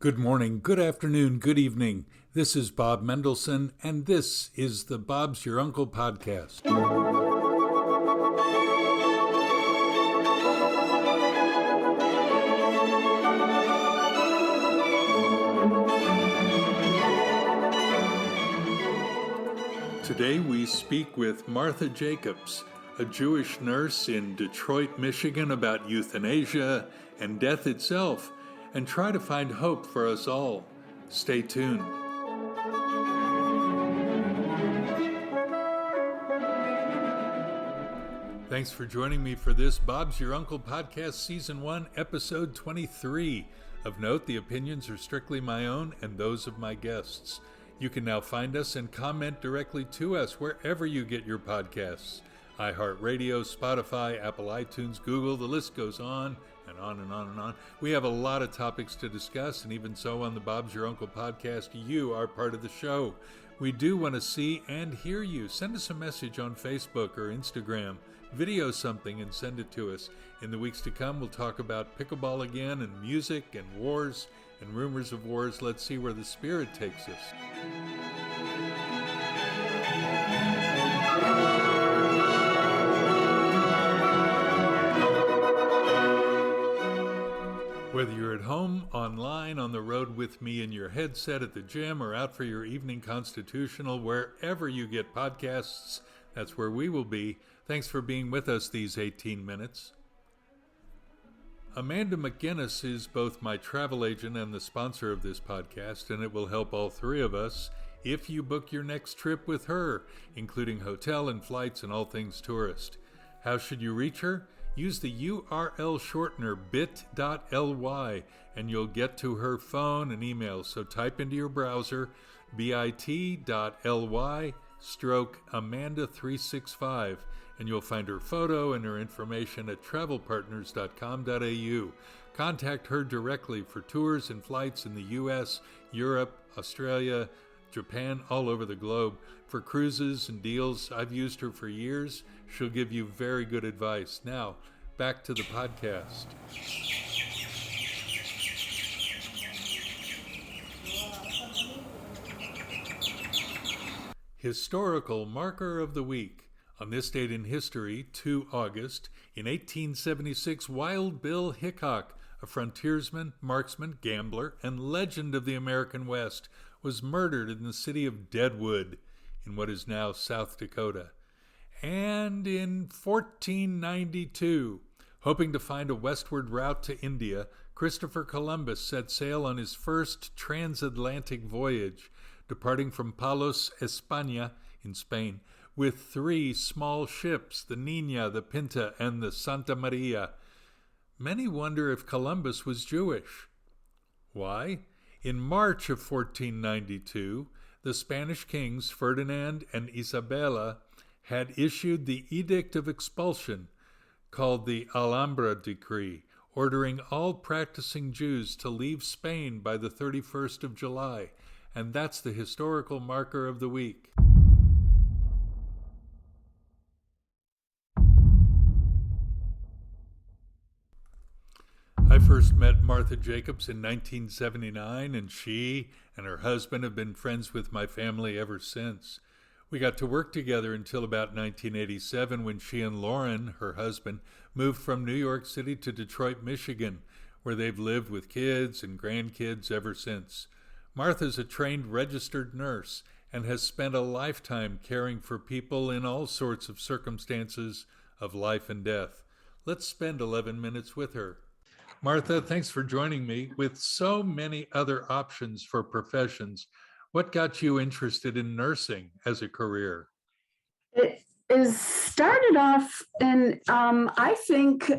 Good morning, good afternoon, good evening. This is Bob Mendelsohn, and this is the Bob's Your Uncle podcast. Today we speak with Martha Jacobs, a Jewish nurse in Detroit, Michigan, about euthanasia and death itself, and try to find hope for us all. Stay tuned. Thanks for joining me for this Bob's Your Uncle podcast, Season 1, Episode 23. Of note, the opinions are strictly my own and those of my guests. You can now find us and comment directly to us wherever you get your podcasts. iHeartRadio, Spotify, Apple iTunes, Google, the list goes on and on and on and on. We have a lot of topics to discuss, and even so on the Bob's Your Uncle podcast, you are part of the show. We do want to see and hear you. Send us a message on Facebook or Instagram. Video something and send it to us. In the weeks to come, we'll talk about pickleball again, and music and wars and rumors of wars. Let's see where the spirit takes us. Whether you're at home, online, on the road with me in your headset, at the gym, or out for your evening constitutional, wherever you get podcasts, that's where we will be. Thanks for being with us these 18 minutes. Amanda McGinnis is both my travel agent and the sponsor of this podcast, and it will help all three of us if you book your next trip with her, including hotel and flights and all things tourist. How should you reach her? Use the URL shortener bit.ly and you'll get to her phone and email. So type into your browser bit.ly/Amanda365 and you'll find her photo and her information at travelpartners.com.au. Contact her directly for tours and flights in the US, Europe, Australia, Japan, all over the globe. For cruises and deals, I've used her for years. She'll give you very good advice. Now, back to the podcast. Historical marker of the week. On this date in history, 2 August, in 1876, Wild Bill Hickok, a frontiersman, marksman, gambler, and legend of the American West, was murdered in the city of Deadwood, in what is now South Dakota. And in 1492, hoping to find a westward route to India, Christopher Columbus set sail on his first transatlantic voyage, departing from Palos, España, in Spain, with 3 small ships, the Niña, the Pinta, and the Santa Maria. Many wonder if Columbus was Jewish. Why? In March of 1492, the Spanish kings Ferdinand and Isabella had issued the Edict of Expulsion, called the Alhambra Decree, ordering all practicing Jews to leave Spain by the 31st of July, and that's the historical marker of the week. I first met Martha Jacobs in 1979, and she and her husband have been friends with my family ever since. We got to work together until about 1987 when she and Lauren, her husband, moved from New York City to Detroit, Michigan, where they've lived with kids and grandkids ever since. Martha's a trained registered nurse and has spent a lifetime caring for people in all sorts of circumstances of life and death. Let's spend 11 minutes with her. Martha, thanks for joining me. With so many other options for professions, what got you interested in nursing as a career? It is started off in, I think,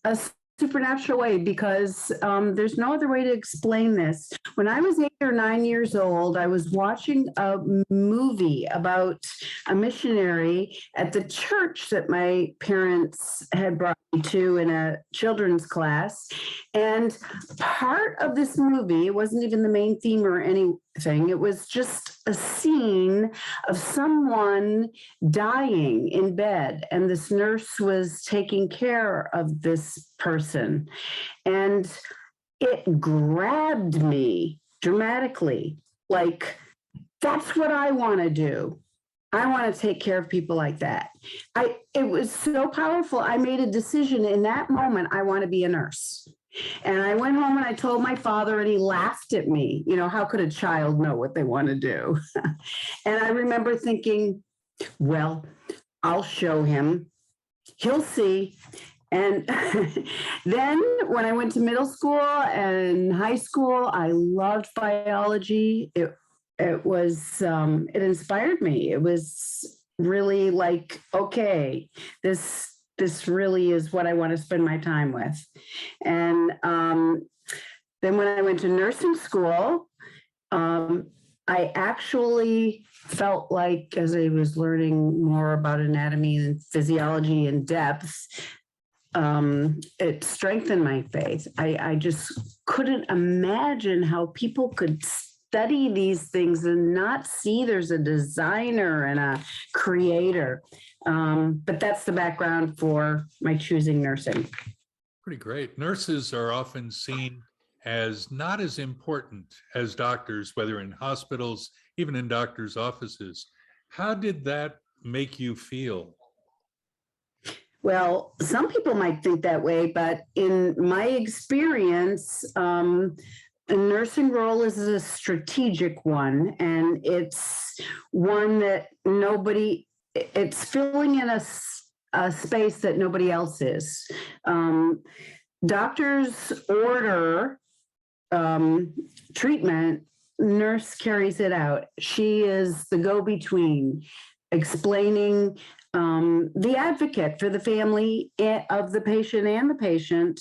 a supernatural way, because there's no other way to explain this. When I was 8 or 9 years old, I was watching a movie about a missionary at the church that my parents had brought me to in a children's class. And part of this movie wasn't even the main theme or anything. It was just a scene of someone dying in bed, and this nurse was taking care of this person. And it grabbed me dramatically. Like, that's what I want to do. I want to take care of people like that. It was so powerful. I made a decision in that moment. I want to be a nurse. And I went home and I told my father, and he laughed at me. You know, how could a child know what they want to do? And I remember thinking, well, I'll show him. He'll see. And then when I went to middle school and high school, I loved biology. It inspired me. It was really like, okay, this really is what I want to spend my time with. And then when I went to nursing school, I actually felt like, as I was learning more about anatomy and physiology in depth, it strengthened my faith. I just couldn't imagine how people could study these things and not see there's a designer and a creator. But that's the background for my choosing nursing. Pretty great. Nurses are often seen as not as important as doctors, whether in hospitals, even in doctors' offices. How did that make you feel? Well, some people might think that way, but in my experience, the nursing role is a strategic one, and it's one that it's filling in a space that nobody else is. Doctors order treatment, nurse carries it out. She is the go-between, explaining, the advocate for the family of the patient and the patient,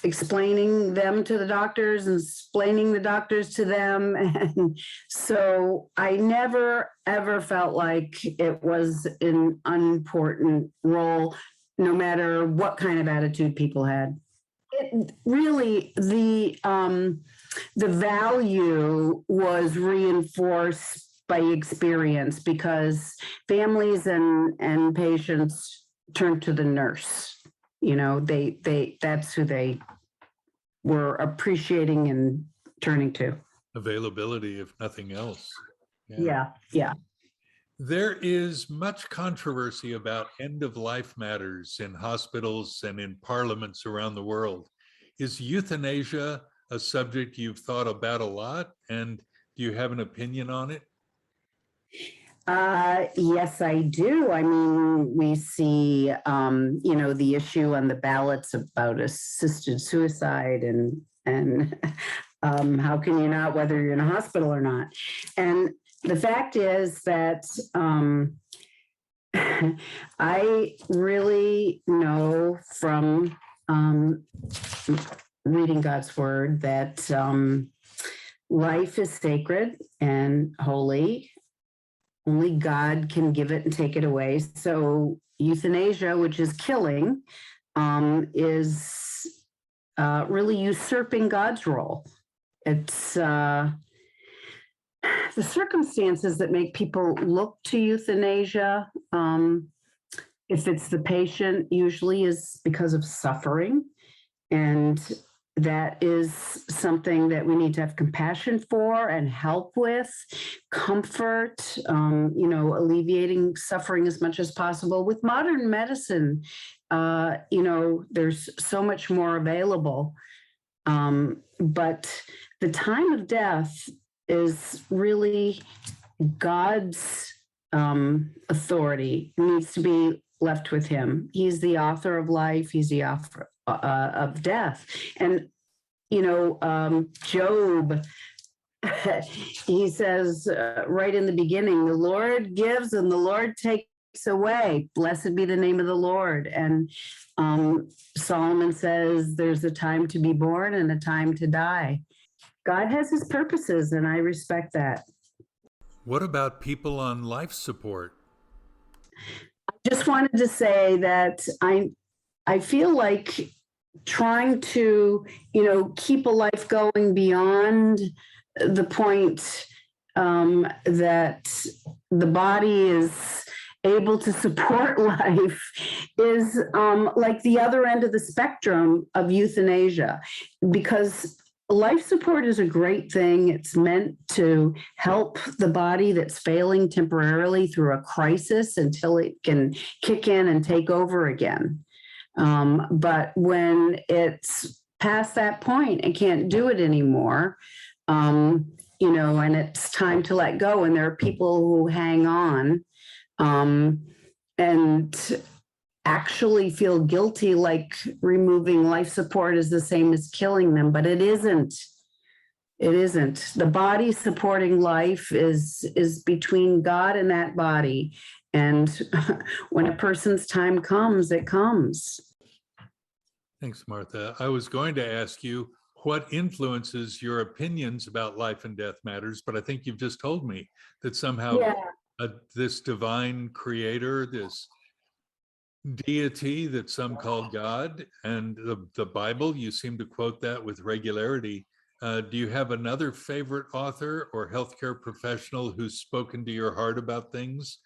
explaining them to the doctors and explaining the doctors to them. And so I never, ever felt like it was an unimportant role, no matter what kind of attitude people had. It really, the value was reinforced by experience, because families and patients turn to the nurse. You know, that's who they were appreciating and turning to. Availability, if nothing else. Yeah. There is much controversy about end-of-life matters in hospitals and in parliaments around the world. Is euthanasia a subject you've thought about a lot, and do you have an opinion on it? Yes, I do. I mean, we see, the issue on the ballots about assisted suicide and how can you not, whether you're in a hospital or not. And the fact is that I really know from reading God's word that life is sacred and holy. Only God can give it and take it away. So euthanasia, which is killing, is really usurping God's role. It's the circumstances that make people look to euthanasia. If it's the patient, usually is because of suffering. And that is something that we need to have compassion for and help with, comfort, alleviating suffering as much as possible. With modern medicine, there's so much more available. But the time of death is really God's authority. It needs to be left with him. He's the author of life. He's the author of death. And, Job, he says right in the beginning, the Lord gives and the Lord takes away. Blessed be the name of the Lord. And Solomon says there's a time to be born and a time to die. God has his purposes, and I respect that. What about people on life support? I just wanted to say that I feel like trying to, keep a life going beyond the point that the body is able to support life is like the other end of the spectrum of euthanasia, because life support is a great thing. It's meant to help the body that's failing temporarily through a crisis until it can kick in and take over again. But when it's past that point, it can't do it anymore. And it's time to let go. And there are people who hang on and actually feel guilty, like removing life support is the same as killing them, but it isn't. It isn't. The body supporting life is between God and that body. And when a person's time comes, it comes. Thanks, Martha. I was going to ask you what influences your opinions about life and death matters, but I think you've just told me that somehow this divine creator, this deity that some call God, and the Bible, you seem to quote that with regularity. Do you have another favorite author or healthcare professional who's spoken to your heart about things?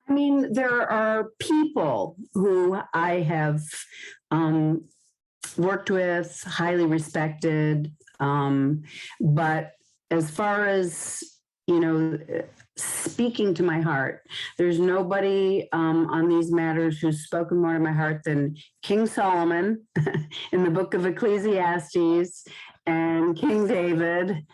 There are people who I have worked with, highly respected, but as far as, speaking to my heart, there's nobody on these matters who's spoken more to my heart than King Solomon in the book of Ecclesiastes and King David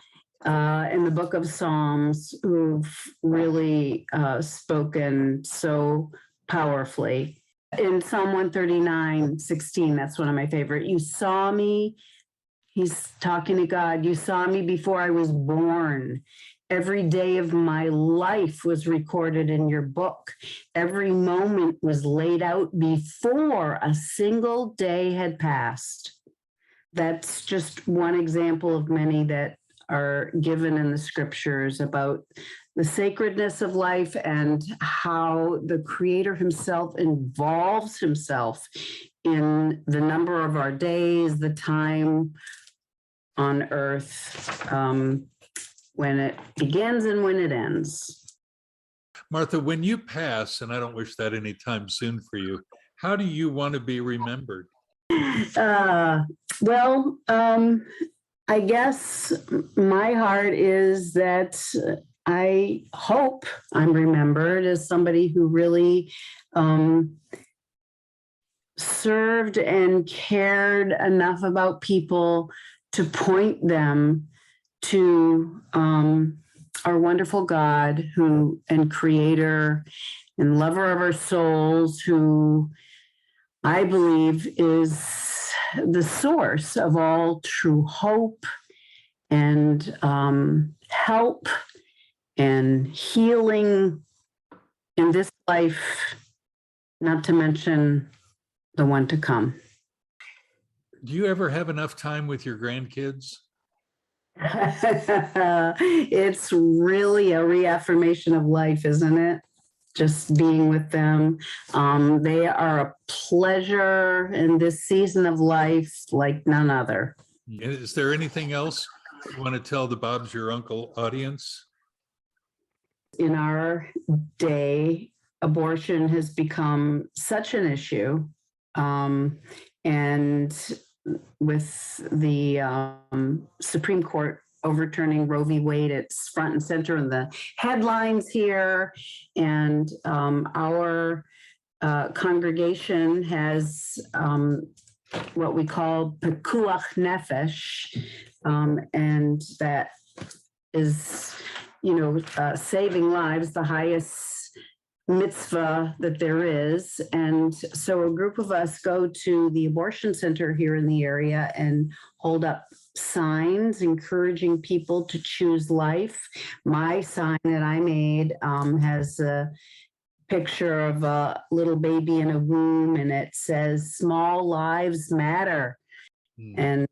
in the book of Psalms, who've really spoken so powerfully. In Psalm 139:16, that's one of my favorite. You saw me, he's talking to God, you saw me before I was born. Every day of my life was recorded in your book. Every moment was laid out before a single day had passed. That's just one example of many that are given in the scriptures about the sacredness of life and how the Creator himself involves himself in the number of our days, the time on earth, when it begins and when it ends. Martha, when you pass, and I don't wish that anytime soon for you, how do you want to be remembered? I guess my heart is that I hope I'm remembered as somebody who really served and cared enough about people to point them to our wonderful God and creator and lover of our souls, who I believe is the source of all true hope and help and healing in this life, not to mention the one to come. Do you ever have enough time with your grandkids? It's really a reaffirmation of life, isn't it? Just being with them. They are a pleasure in this season of life like none other. Is there anything else you want to tell the Bob's Your Uncle audience? In our day, abortion has become such an issue. And with the Supreme Court overturning Roe v. Wade, it's front and center in the headlines here. And our congregation has what we call pikuach nefesh, and that is, saving lives, the highest mitzvah that there is. And so a group of us go to the abortion center here in the area and hold up signs encouraging people to choose life. My sign that I made has a picture of a little baby in a womb, and it says, "Small lives matter." And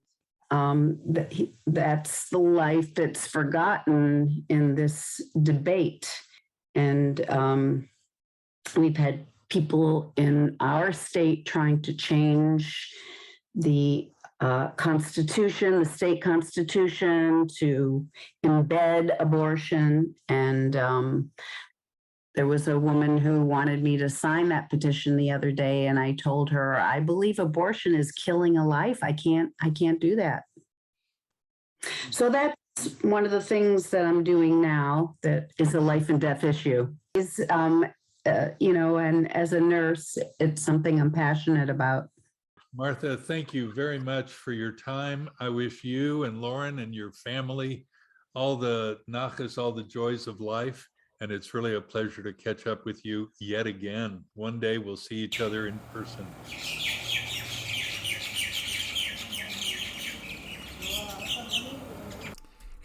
that's the life that's forgotten in this debate. And we've had people in our state trying to change the Constitution, the state constitution, to embed abortion. And There was a woman who wanted me to sign that petition the other day, and I told her, I believe abortion is killing a life. I can't do that. So that's one of the things that I'm doing now that is a life and death issue. And as a nurse, it's something I'm passionate about. Martha, thank you very much for your time. I wish you and Lauren and your family all the nachas, all the joys of life. And it's really a pleasure to catch up with you yet again. One day we'll see each other in person.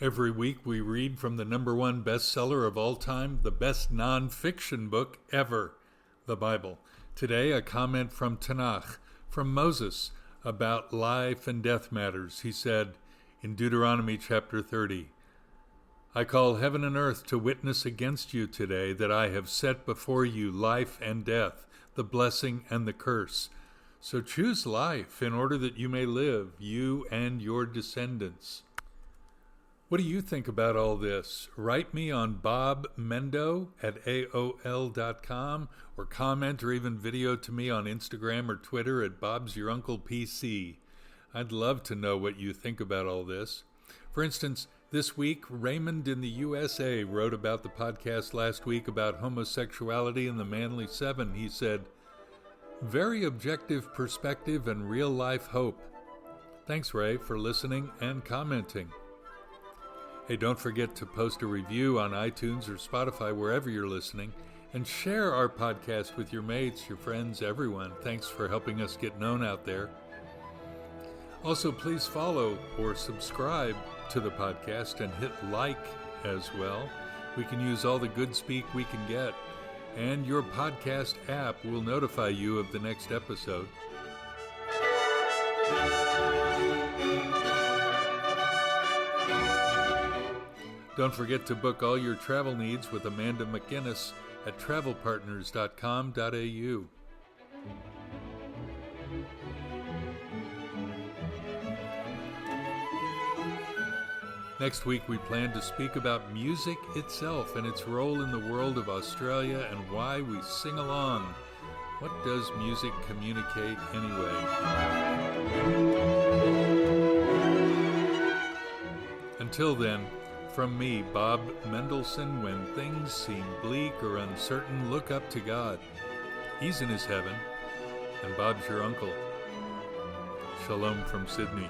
Every week we read from the #1 bestseller of all time, the best nonfiction book ever, the Bible. Today, a comment from Tanakh, from Moses, about life and death matters. He said in Deuteronomy chapter 30, I call heaven and earth to witness against you today that I have set before you life and death, the blessing and the curse. So choose life in order that you may live, you and your descendants. What do you think about all this? Write me on bobmendo@aol.com or comment or even video to me on Instagram or Twitter at bobsyourUnclePC. I'd love to know what you think about all this. For instance, this week, Raymond in the USA wrote about the podcast last week about homosexuality and the Manly Seven. He said, very objective perspective and real-life hope. Thanks, Ray, for listening and commenting. Hey, don't forget to post a review on iTunes or Spotify, wherever you're listening, and share our podcast with your mates, your friends, everyone. Thanks for helping us get known out there. Also, please follow or subscribe to the podcast and hit like as well. We can use all the good speak we can get, and your podcast app will notify you of the next episode. Don't forget to book all your travel needs with Amanda McGinnis at travelpartners.com.au. Next week, we plan to speak about music itself and its role in the world of Australia and why we sing along. What does music communicate anyway? Until then, from me, Bob Mendelsohn, when things seem bleak or uncertain, look up to God. He's in his heaven, and Bob's your uncle. Shalom from Sydney.